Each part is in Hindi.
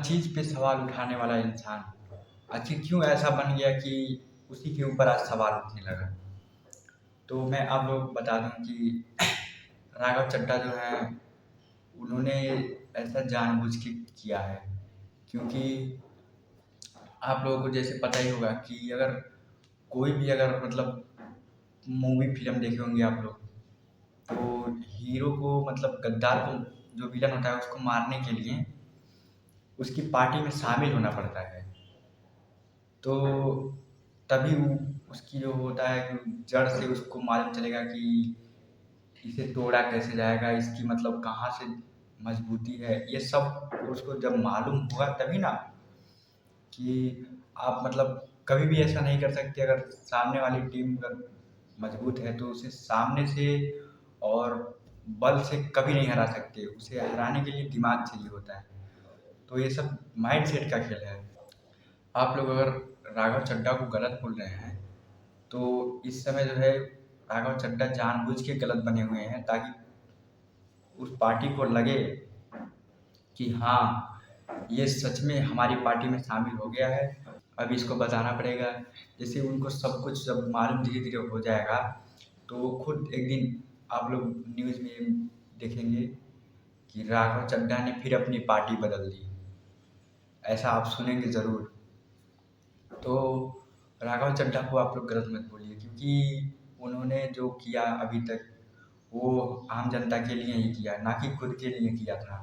चीज़ पे सवाल उठाने वाला इंसान आखिर क्यों ऐसा बन गया कि उसी के ऊपर आज सवाल उठने लगा। तो मैं आप लोग को बता दूं कि राघव चड्ढा जो है उन्होंने ऐसा जानबूझ के किया है, क्योंकि आप लोगों को जैसे पता ही होगा कि अगर कोई भी अगर मतलब मूवी फिल्म देखे होंगे आप लोग, तो हीरो को मतलब गद्दार को जो विलन होता है उसको मारने के लिए उसकी पार्टी में शामिल होना पड़ता है। तो तभी उसकी जो होता है कि जड़ से उसको मालूम चलेगा कि इसे तोड़ा कैसे जाएगा, इसकी मतलब कहाँ से मजबूती है, ये सब उसको जब मालूम होगा तभी ना कि आप मतलब कभी भी ऐसा नहीं कर सकते। अगर सामने वाली टीम अगर मजबूत है तो उसे सामने से और बल से कभी नहीं हरा सकते, उसे हराने के लिए दिमाग चाहिए होता है। तो ये सब माइंड सेट का खेल है। आप लोग अगर राघव चड्ढा को गलत बोल रहे हैं तो इस समय जो है राघव चड्ढा जानबूझ के गलत बने हुए हैं ताकि उस पार्टी को लगे कि हाँ ये सच में हमारी पार्टी में शामिल हो गया है, अब इसको बताना पड़ेगा। जैसे उनको सब कुछ जब मालूम धीरे धीरे हो जाएगा तो वो खुद एक दिन आप लोग न्यूज़ में देखेंगे कि राघव चड्ढा ने फिर अपनी पार्टी बदल दी, ऐसा आप सुनेंगे ज़रूर। तो राघव चड्ढा को आप लोग गलत मत बोलिए, क्योंकि उन्होंने जो किया अभी तक वो आम जनता के लिए ही किया, ना कि खुद के लिए किया था।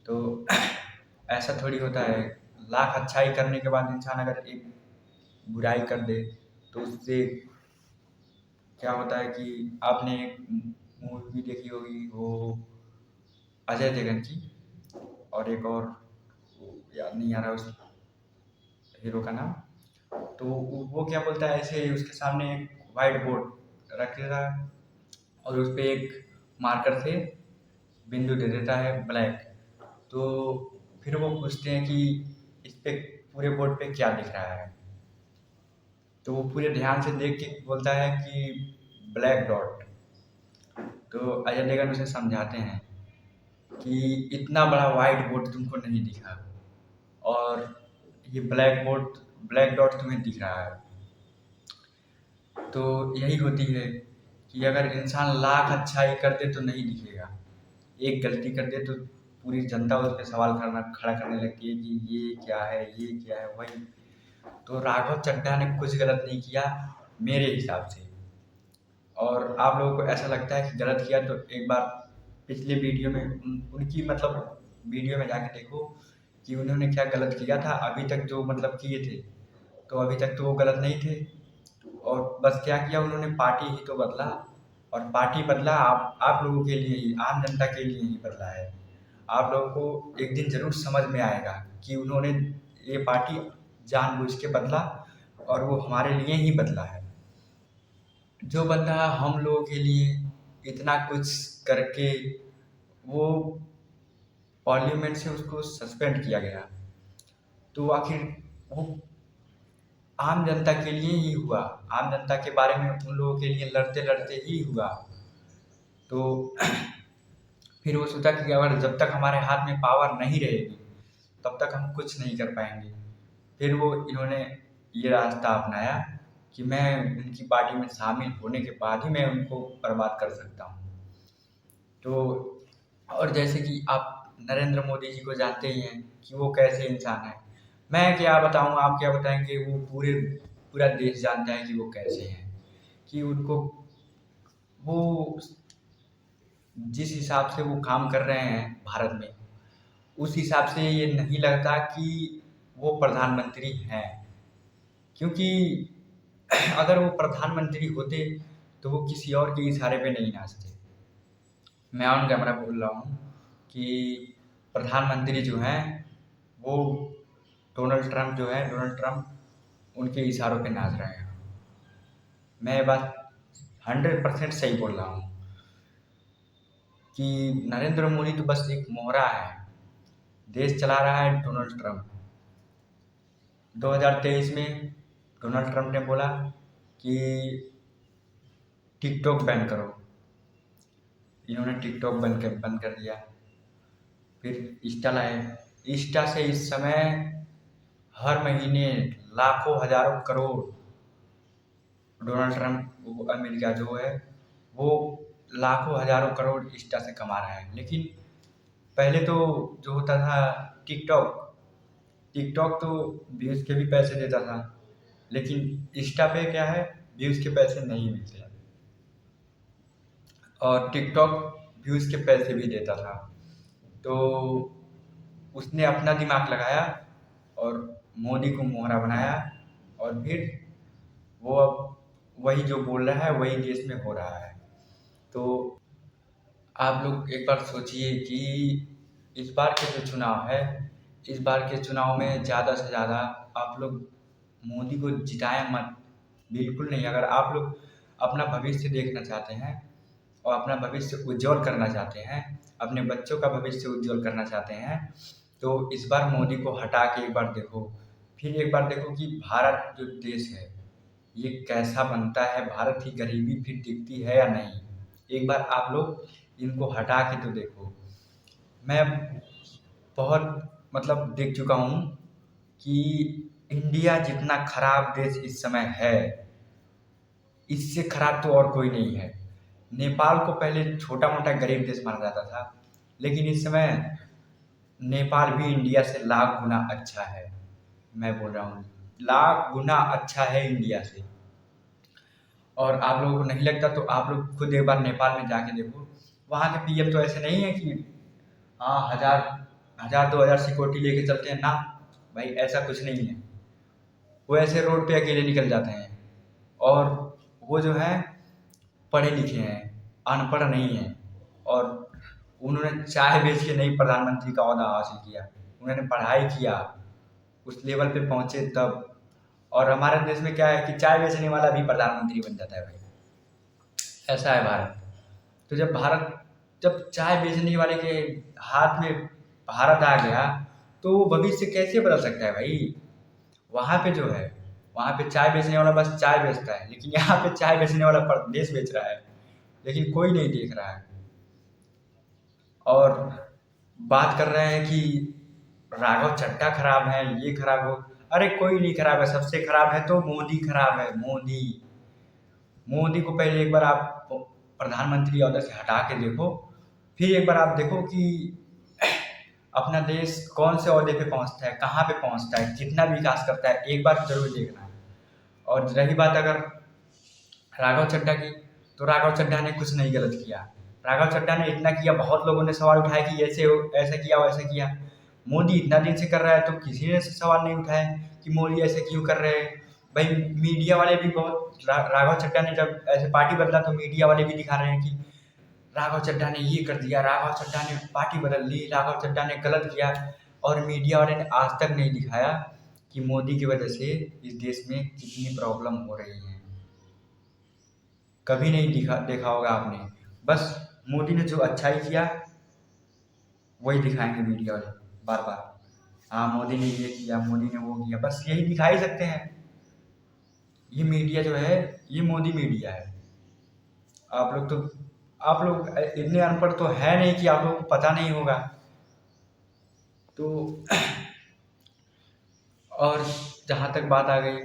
तो ऐसा थोड़ी होता है, लाख अच्छाई करने के बाद इंसान अगर एक बुराई कर दे तो उससे क्या होता है कि आपने एक मूवी देखी होगी वो अजय देवगन की, और एक और याद नहीं आ रहा उस हीरो का नाम। तो वो क्या बोलता है, ऐसे उसके सामने एक वाइट बोर्ड रख देता है और उस पे एक मार्कर से बिंदु दे देता है ब्लैक। तो फिर वो पूछते हैं कि इस पे पूरे बोर्ड पे क्या दिख रहा है, तो वो पूरे ध्यान से देख के बोलता है कि ब्लैक डॉट। तो अजय देवगन उसे समझाते हैं कि इतना बड़ा वाइट बोर्ड तुमको नहीं दिखा और ये ब्लैक डॉट तुम्हें दिख रहा है। तो यही होती है कि अगर इंसान लाख अच्छाई कर दे तो नहीं दिखेगा, एक गलती कर दे तो पूरी जनता उस पर सवाल खड़ा करने लगती है कि ये क्या है, ये क्या है। वही तो राघव चड्ढा ने कुछ गलत नहीं किया मेरे हिसाब से। और आप लोगों को ऐसा लगता है कि गलत किया तो एक बार पिछले वीडियो में उनकी मतलब वीडियो में जाके देखो कि उन्होंने क्या गलत किया था अभी तक जो मतलब किए थे। तो अभी तक तो वो गलत नहीं थे, और बस क्या किया उन्होंने, पार्टी ही तो बदला। और पार्टी बदला आप लोगों के लिए ही, आम जनता के लिए ही बदला है। आप लोगों को एक दिन जरूर समझ में आएगा कि उन्होंने ये पार्टी जानबूझ के बदला और वो हमारे लिए ही बदला है। जो बंदा हम लोगों के लिए इतना कुछ करके वो पार्लियामेंट से उसको सस्पेंड किया गया, तो आखिर वो आम जनता के लिए ही हुआ, आम जनता के बारे में उन लोगों के लिए लड़ते लड़ते ही हुआ। तो फिर वो सोचा कि अगर जब तक हमारे हाथ में पावर नहीं रहेगी तब तक हम कुछ नहीं कर पाएंगे। फिर वो इन्होंने ये रास्ता अपनाया कि मैं उनकी पार्टी में शामिल होने के बाद ही मैं उनको बर्बाद कर सकता हूँ। तो और जैसे कि आप नरेंद्र मोदी जी को जानते ही हैं कि वो कैसे इंसान है। मैं क्या बताऊँ, आप क्या बताएंगे, वो पूरा देश जानता है कि वो कैसे हैं। कि उनको वो जिस हिसाब से वो काम कर रहे हैं भारत में, उस हिसाब से ये नहीं लगता कि वो प्रधानमंत्री हैं। क्योंकि अगर वो प्रधानमंत्री होते तो वो किसी और के इशारे पे नहीं नाचते। मैं ऑन कैमरा बोल रहा हूँ कि प्रधानमंत्री जो हैं वो डोनाल्ड ट्रंप उनके इशारों पे नाच रहे हैं। मैं ये बात 100% सही बोल रहा हूँ कि नरेंद्र मोदी तो बस एक मोहरा है, देश चला रहा है डोनाल्ड ट्रंप। 2023 में डोनाल्ड ट्रंप ने बोला कि टिकटॉक बैन करो, इन्होंने टिकटॉक बंद कर दिया। फिर इंस्टा लाए, इंस्टा से इस समय हर महीने लाखों हजारों करोड़ डोनाल्ड ट्रंप वो अमेरिका जो है वो लाखों हजारों करोड़ इंस्टा से कमा रहा है। लेकिन पहले तो जो होता था टिकटॉक टिकटॉक तो व्यूज़ के भी पैसे देता था, लेकिन इंस्टा पे क्या है, व्यूज़ के पैसे नहीं मिलते और टिकटॉक व्यूज़ के पैसे भी देता था। तो उसने अपना दिमाग लगाया और मोदी को मोहरा बनाया और फिर वो अब वही जो बोल रहा है वही देश में हो रहा है। तो आप लोग एक बार सोचिए कि इस बार के जो चुनाव है, इस बार के चुनाव में ज़्यादा से ज़्यादा आप लोग मोदी को जिताएं मत, बिल्कुल नहीं। अगर आप लोग अपना भविष्य देखना चाहते हैं और अपना भविष्य उज्जवल करना चाहते हैं, अपने बच्चों का भविष्य उज्जवल करना चाहते हैं, तो इस बार मोदी को हटा के एक बार देखो, फिर एक बार देखो कि भारत जो देश है ये कैसा बनता है, भारत की गरीबी फिर दिखती है या नहीं। एक बार आप लोग इनको हटा के तो देखो। मैं बहुत मतलब देख चुका हूँ कि इंडिया जितना खराब देश इस समय है, इससे खराब तो और कोई नहीं है। नेपाल को पहले छोटा मोटा गरीब देश माना जाता था, लेकिन इस समय नेपाल भी इंडिया से लाख गुना अच्छा है। मैं बोल रहा हूँ लाख गुना अच्छा है इंडिया से। और आप लोगों को नहीं लगता तो आप लोग खुद एक बार नेपाल में जाके देखो, वहाँ के पीएम तो ऐसे नहीं है कि हाँ 1000 सिक्योरिटी लेके चलते हैं ना भाई, ऐसा कुछ नहीं है। वो ऐसे रोड पे अकेले निकल जाते हैं और वो जो है पढ़े लिखे हैं, अनपढ़ नहीं हैं। और उन्होंने चाय बेच के नहीं प्रधानमंत्री का ओहदा हासिल किया, उन्होंने पढ़ाई किया, उस लेवल पे पहुंचे तब। और हमारे देश में क्या है कि चाय बेचने वाला भी प्रधानमंत्री बन जाता है भाई, ऐसा है भारत। तो जब चाय बेचने वाले के हाथ में भारत आ गया तो वो भविष्य कैसे बदल सकता है भाई। वहाँ पे जो है, वहाँ पे चाय बेचने वाला बस चाय बेचता है, लेकिन यहाँ पे चाय बेचने वाला देश बेच रहा है, लेकिन कोई नहीं देख रहा है। और बात कर रहे हैं कि राघव चड्ढा खराब है, ये खराब हो। अरे कोई नहीं खराब है, सबसे खराब है तो मोदी खराब है। मोदी मोदी को पहले एक बार आप प्रधानमंत्री ओहदे से हटा के देखो, फिर एक बार आप देखो कि अपना देश कौन से ओहदे पे पहुंचता है, कहाँ पे पहुंचता है, कितना विकास करता है, एक बार जरूर देखना है। और रही बात अगर राघव चड्ढा की, तो राघव चड्ढा ने कुछ नहीं गलत किया। राघव चड्ढा ने इतना किया, बहुत लोगों ने सवाल उठाया कि ऐसा किया वैसा किया। मोदी इतना दिन से कर रहा है तो किसी ने सवाल नहीं उठाया कि मोदी ऐसे क्यों कर रहे हैं। भाई मीडिया वाले भी बहुत राघव चड्ढा ने जब ऐसे पार्टी बदला तो मीडिया वाले भी दिखा रहे हैं कि राघव चड्ढा ने ये कर दिया, राघव चड्ढा ने पार्टी बदल ली, राघव चड्ढा ने गलत किया। और मीडिया वाले ने आज तक नहीं दिखाया कि मोदी की वजह से इस देश में कितनी प्रॉब्लम हो रही है। कभी नहीं देखा होगा आपने। बस मोदी ने जो अच्छाई किया वही दिखाएंगे मीडिया वाले बार बार। हाँ मोदी ने ये किया, मोदी ने वो किया, बस यही दिखा ही सकते हैं। ये मीडिया जो है ये मोदी मीडिया है। आप लोग इतने अनपढ़ तो है नहीं कि आप लोगों को पता नहीं होगा। तो और जहाँ तक बात आ गई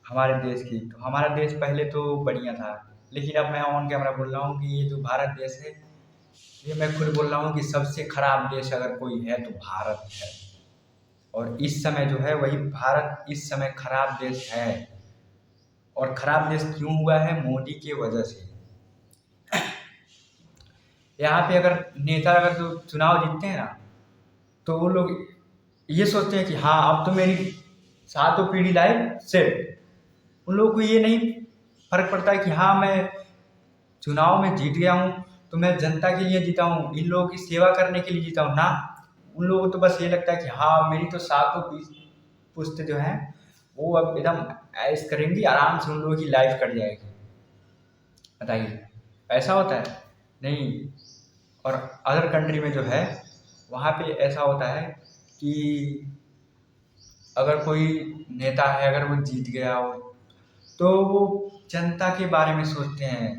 हमारे देश की, तो हमारा देश पहले तो बढ़िया था, लेकिन अब मैं ऑन कैमरा बोल रहा हूँ कि ये जो भारत देश है, ये मैं खुद बोल रहा हूँ कि सबसे खराब देश अगर कोई है तो भारत है। और इस समय जो है वही भारत इस समय खराब देश है। और खराब देश क्यों हुआ है? मोदी की वजह से। यहाँ पे अगर नेता अगर जो चुनाव जीतते हैं ना, तो वो लोग ये सोचते हैं कि हाँ अब तो मेरी सातों पीढ़ी लाइफ सेट। उन लोगों को ये नहीं फर्क पड़ता है कि हाँ मैं चुनाव में जीत गया हूँ तो मैं जनता के लिए जीता हूँ, इन लोगों की सेवा करने के लिए जीता हूँ ना। उन लोगों को तो बस ये लगता है कि हाँ मेरी तो सातों पुश्त जो है वो अब एकदम ऐश करेंगी, आराम से उन लोगों की लाइफ कट जाएगी। बताइए ऐसा होता है? नहीं। और अदर कंट्री में जो है वहाँ पे ऐसा होता है कि अगर कोई नेता है अगर वो जीत गया हो तो वो जनता के बारे में सोचते हैं।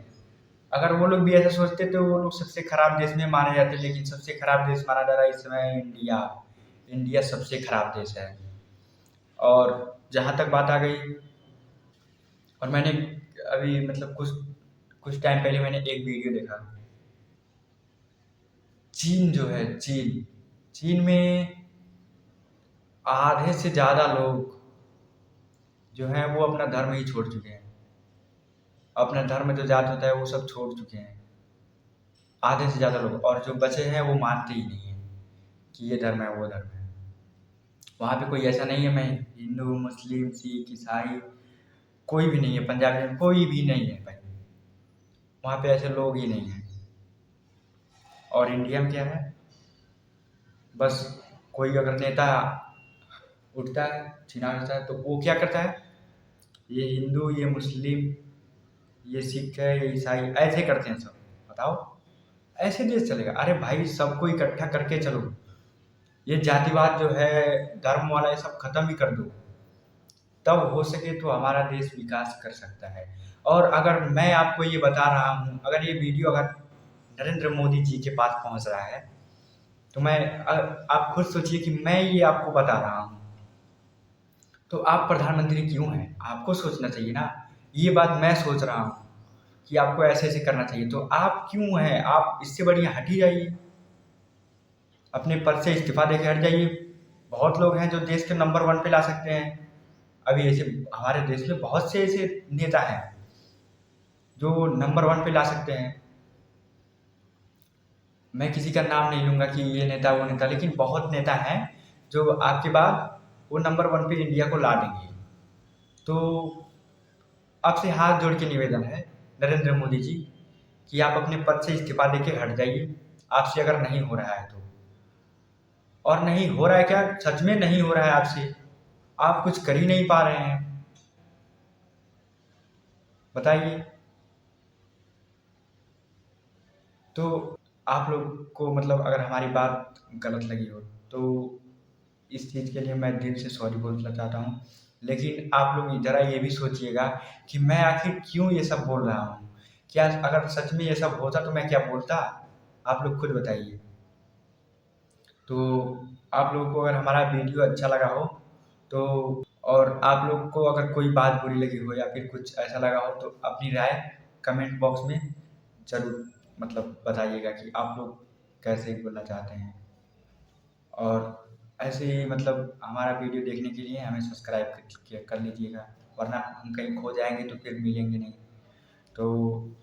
अगर वो लोग भी ऐसा सोचते तो वो लोग सबसे खराब देश में माने जाते, लेकिन सबसे खराब देश माना जा रहा है इस समय इंडिया। इंडिया सबसे खराब देश है। और जहाँ तक बात आ गई, और मैंने अभी मतलब कुछ कुछ टाइम पहले मैंने एक वीडियो देखा। चीन जो है, चीन चीन में आधे से ज़्यादा लोग जो हैं वो अपना धर्म ही छोड़ चुके हैं। अपना धर्म जो जात होता है वो सब छोड़ चुके हैं, आधे से ज़्यादा लोग। और जो बचे हैं वो मानते ही नहीं हैं कि ये धर्म है वो धर्म है। वहाँ पे कोई ऐसा नहीं है मैं हिंदू, मुस्लिम, सिख, ईसाई कोई भी नहीं है, पंजाबी कोई भी नहीं है भाई। वहाँ पे ऐसे लोग ही नहीं हैं। और इंडिया में क्या है, बस कोई अगर नेता उठता है, चुनाव होता है, तो वो क्या करता है, ये हिंदू, ये मुस्लिम, ये सिख है, ये ईसाई, ऐसे करते हैं सब। बताओ, ऐसे देश चलेगा? अरे भाई, सबको इकट्ठा करके चलो। ये जातिवाद जो है, धर्म वाला, ये सब खत्म ही कर दो, तब हो सके तो हमारा देश विकास कर सकता है। और अगर मैं आपको ये बता रहा हूँ, अगर ये वीडियो अगर नरेंद्र मोदी जी के पास पहुँच रहा है, तो आप खुद सोचिए कि मैं ये आपको बता रहा हूँ, तो आप प्रधानमंत्री क्यों हैं? आपको सोचना चाहिए ना। ये बात मैं सोच रहा हूँ कि आपको ऐसे-ऐसे करना चाहिए, तो आप क्यों हैं? आप इससे बढ़िया हट ही जाइए। अपने पद से इस्तीफ़ा देके हट जाइए। बहुत लोग हैं जो देश के नंबर 1 पे ला सकते हैं। अभी ऐसे हमारे देश में बहुत से ऐसे नेता हैं, जो नंबर 1 पे ला सकते हैं। मैं किसी का नाम नहीं लूँगा कि ये नेता, वो नेता, लेकिन बहुत नेता हैं, जो आपके बाद वो नंबर 1 पे इंडिया को ला देंगे। तो आपसे हाथ जोड़ के निवेदन है, नरेंद्र मोदी जी, कि आप अपने पद से इस्तीफ़ा देके हट जाइए, आपसे अगर नहीं हो रहा है तो। और नहीं हो रहा है क्या? सच में नहीं हो रहा है आपसे? आप कुछ कर ही नहीं पा रहे हैं। बताइए। तो आप लोग को मतलब अगर हमारी बात गलत लगी हो, तो इस चीज़ के लिए मैं दिल से सॉरी बोलना चाहता हूँ। लेकिन आप लोग ज़रा ये भी सोचिएगा कि मैं आखिर क्यों ये सब बोल रहा हूँ? क्या अगर सच में ये सब होता तो मैं क्या बोलता? आप लोग खुद बताइए। तो आप लोगों को अगर हमारा वीडियो अच्छा लगा हो, तो और आप लोग को अगर कोई बात बुरी लगी हो या फिर कुछ ऐसा लगा हो, तो अपनी राय कमेंट बॉक्स में ज़रूर मतलब बताइएगा कि आप लोग कैसे बोलना चाहते हैं। और ऐसे ही मतलब हमारा वीडियो देखने के लिए हमें सब्सक्राइब कर लीजिएगा, वरना हम कहीं खो जाएँगे तो फिर मिलेंगे नहीं। तो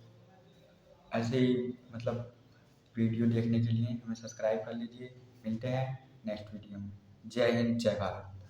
ऐसे ही मतलब वीडियो देखने के लिए हमें सब्सक्राइब कर लीजिए। मिलते हैं नेक्स्ट वीडियो में। जय हिंद, जय भारत।